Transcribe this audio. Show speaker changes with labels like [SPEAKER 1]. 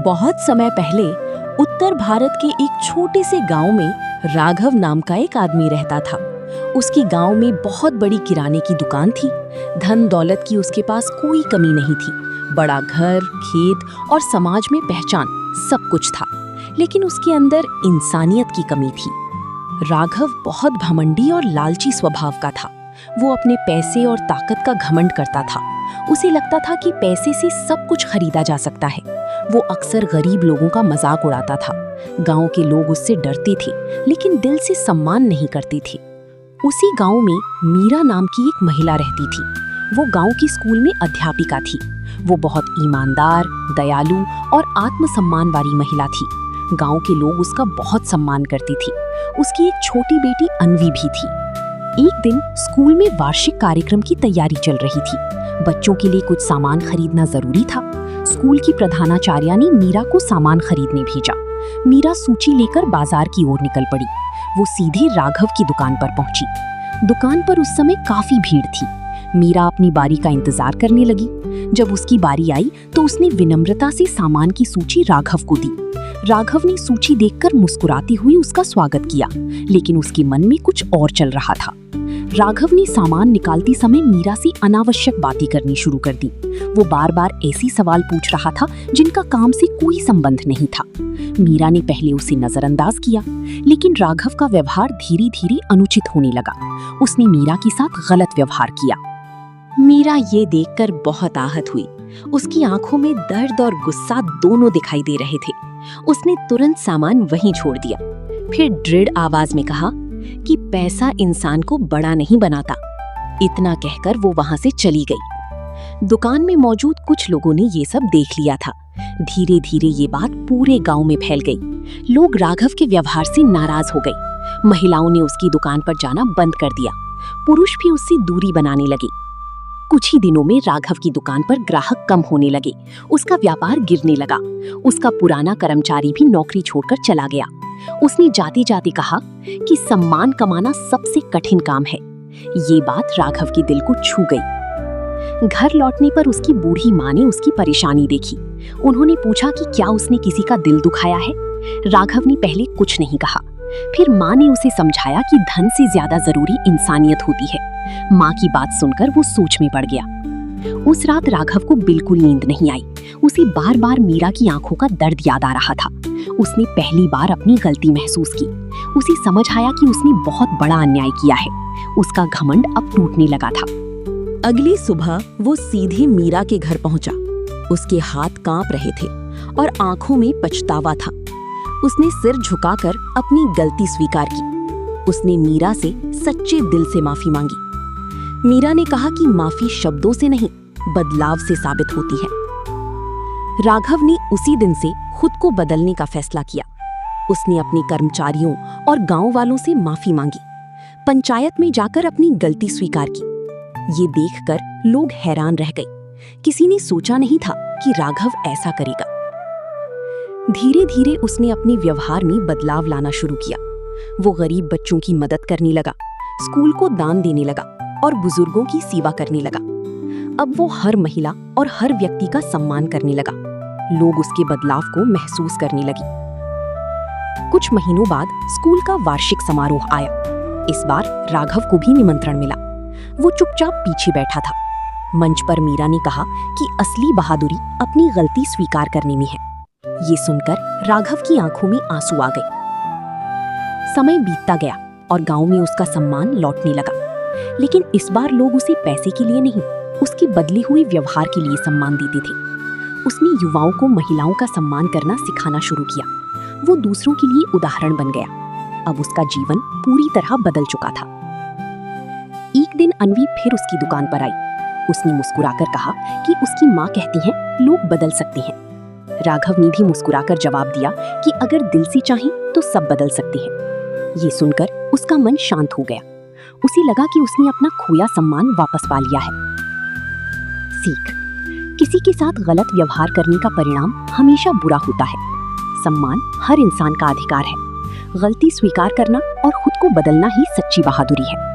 [SPEAKER 1] बहुत समय पहले उत्तर भारत के एक छोटे से गांव में राघव नाम का एक आदमी रहता था। उसकी गांव में बहुत बड़ी किराने की दुकान थी। धन दौलत की उसके पास कोई कमी नहीं थी। बड़ा घर, खेत और समाज में पहचान सब कुछ था, लेकिन उसके अंदर इंसानियत की कमी थी। राघव बहुत घमंडी और लालची स्वभाव का था। वो अपने पैसे और ताकत का घमंड करता था। उसे लगता था कि पैसे से सब कुछ खरीदा जा सकता है। वो अक्सर गरीब लोगों का मजाक उड़ाता था। गांव के लोग उससे डरते थे, लेकिन दिल से सम्मान नहीं करते थे। उसी गांव में मीरा नाम की एक महिला रहती थी। वो गांव की स्कूल में अध्यापिका थी। वो बहुत ईमानदार, दयालु और आत्मसम्मान वाली महिला थी। गांव के लोग उसका बहुत सम्मान करते थे। उसकी एक छोटी बेटी अन्वी भी थी। एक दिन स्कूल में वार्षिक कार्यक्रम की तैयारी चल रही थी। बच्चों के लिए कुछ सामान खरीदना जरूरी था। स्कूल की प्रधानाचार्या ने मीरा को सामान खरीदने भेजा। मीरा सूची लेकर बाजार की ओर निकल पड़ी। वो सीधे राघव की दुकान पर पहुंची। दुकान पर उस समय काफी भीड़ थी। मीरा अपनी बारी का इंतजार करने लगी। जब उसकी बारी आई तो उसने विनम्रता से सामान की सूची राघव को दी। राघव ने सूची देखकर मुस्कुराती हुई उसका स्वागत किया, लेकिन उसके मन में कुछ और चल रहा था। राघव ने सामान निकालती समय मीरा से अनावश्यक बातें करनी शुरू कर दी। वो बार बार ऐसी सवाल पूछ रहा था जिनका काम से कोई संबंध नहीं था। मीरा ने पहले उसे नजरअंदाज किया, लेकिन राघव का व्यवहार धीरे धीरे अनुचित होने लगा। उसने मीरा के साथ गलत व्यवहार किया। मीरा ये देखकर बहुत आहत हुई। उसकी आंखों में दर्द और गुस्सा दोनों दिखाई दे रहे थे। उसने तुरंत सामान वहीं छोड़ दिया। फिर दृढ़ आवाज में कहा कि पैसा इंसान को बड़ा नहीं बनाता। इतना कहकर वो वहां से चली गई। दुकान में मौजूद कुछ लोगों ने ये सब देख लिया था। धीरे धीरे ये बात पूरे गांव में फैल गई। लोग राघव के व्यवहार से नाराज हो गए। महिलाओं ने उसकी दुकान पर जाना बंद कर दिया। पुरुष भी उससे दूरी बनाने लगे। कुछ ही दिनों में राघव की दुकान पर ग्राहक कम होने लगे। उसका व्यापार गिरने लगा। उसका पुराना कर्मचारी भी नौकरी छोड़कर चला गया। उसने जाते जाते कहा कि सम्मान कमाना सबसे कठिन काम है। ये बात राघव के दिल को छू गई। घर लौटने पर उसकी बूढ़ी माँ ने उसकी परेशानी देखी। उन्होंने पूछा कि क्या उसने किसी का दिल दुखाया है। राघव ने पहले कुछ नहीं कहा। फिर माँ ने उसे समझाया कि धन से ज्यादा जरूरी इंसानियत होती है। माँ की बात सुनकर वो सोच में पड़ गया। उस रात राघव को बिल्कुल नींद नहीं आई। उसे बार बार मीरा की आंखों का दर्द याद आ रहा था। उसने पहली बार अपनी गलती महसूस की। उसे समझ आया कि उसने बहुत बड़ा अन्याय किया है। उसका घमंड अब टूटने लगा था। अगली सुबह वो सीधे मीरा के घर पहुंचा। उसके हाथ कांप रहे थे और आंखों में पछतावा था। उसने सिर झुकाकर अपनी गलती स्वीकार की। उसने मीरा से सच्चे दिल से माफी मांगी। मीरा ने कहा कि माफी शब्दों से नहीं, बदलाव से साबित होती है। राघव ने उसी दिन से खुद को बदलने का फैसला किया। उसने अपने कर्मचारियों और गांव वालों से माफी मांगी। पंचायत में जाकर अपनी गलती स्वीकार की। ये देखकर लोग हैरान रह गए। किसी ने सोचा नहीं था कि राघव ऐसा करेगा। धीरे धीरे उसने अपने व्यवहार में बदलाव लाना शुरू किया। वो गरीब बच्चों की मदद करने लगा, स्कूल को दान देने लगा और बुजुर्गों की सेवा करने लगा। अब वो हर महिला और हर व्यक्ति का सम्मान करने लगा। लोग उसके बदलाव को महसूस करने लगे। कुछ महीनों बाद स्कूल का वार्षिक समारोह आया। इस बार राघव को भी निमंत्रण मिला। वो चुपचाप पीछे बैठा था। मंच पर मीरा ने कहा कि असली बहादुरी अपनी गलती स्वीकार करने में है। ये सुनकर राघव की आंखों में आंसू आ गए। समय बीतता गया और गांव में उसका सम्मान लौटने लगा, लेकिन इस बार लोग उसे पैसे के लिए नहीं, उसके बदले हुए व्यवहार के लिए सम्मान देते थे। उसने युवाओं को महिलाओं का सम्मान करना सिखाना शुरू किया। वो दूसरों के लिए उदाहरण बन गया। अब उसका जीवन पूरी तरह बदल चुका था। एक दिन अन्वी फिर उसकी दुकान पर आई। उसने मुस्कुराकर कहा कि उसकी माँ कहती हैं लोग बदल सकते हैं। राघव ने भी मुस्कुराकर जवाब दिया कि अगर दिल से चाहें तो सब बदल सकते हैं। ये सुनकर उसका मन शांत हो गया। उसे लगा कि उसने अपना खोया सम्मान वापस पा लिया है। सीख: किसी के साथ गलत व्यवहार करने का परिणाम हमेशा बुरा होता है। सम्मान हर इंसान का अधिकार है। गलती स्वीकार करना और खुद को बदलना ही सच्ची बहादुरी है।